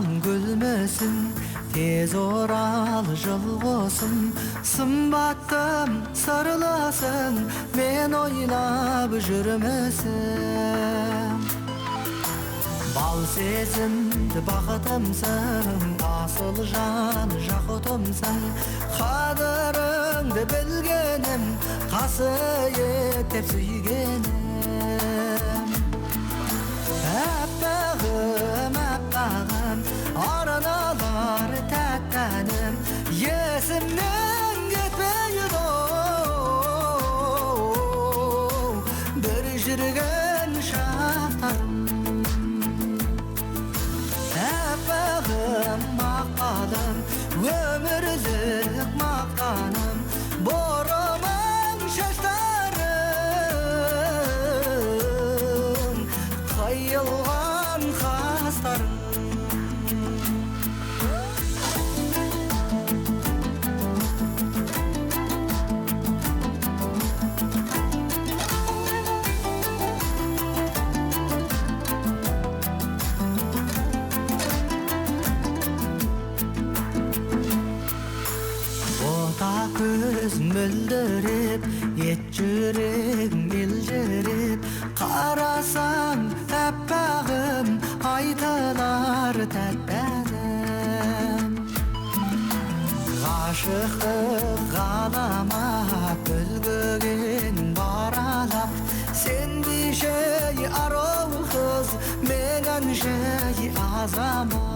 Аяғың күлмесін, тез орал жылғосын, сымбаттым сарыласың, мен ойлап жүрмесін. Бал сезімді бақытымсың, асыл жан жақұтымсың, қадіріңді білгенім, қасиеттеп сүйгенім. Әппағым, әппағым, арналар тәттәнім, есімнен кетпейді оу, бір жүрген шақтарым. Әппағым, мақпалым, өмірлік мақтаным, бұрымың шаштарың, қайылған қастарың. Көз мөлдіреп, ет жүрегім елжіреп, қарасам әппағым, айтылар тәттәнім. Ғашықтық ғаламат бүлгіген баралап, сен бейшей ару қыз, мен әншей азамат.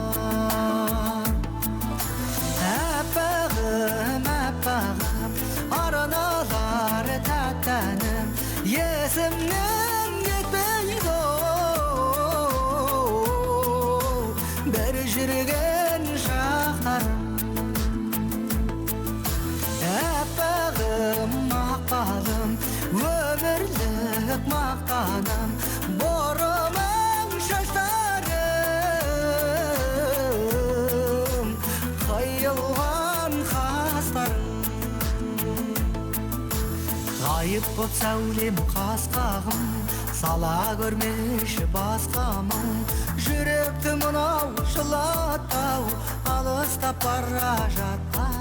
Әппағым, әппағым, арналар тәттәнім, есімнен кетпейді оу, бір жүрген шақтарым. Әппағым, мақпалым, өмірлік мақтаным, бұрымың шаштарым, қайылған қастарым. Ғайып боп сәулем қасқағым, сала көрмеші басқамын, жүректі мынау жылаттау, алыстап бара жатқан.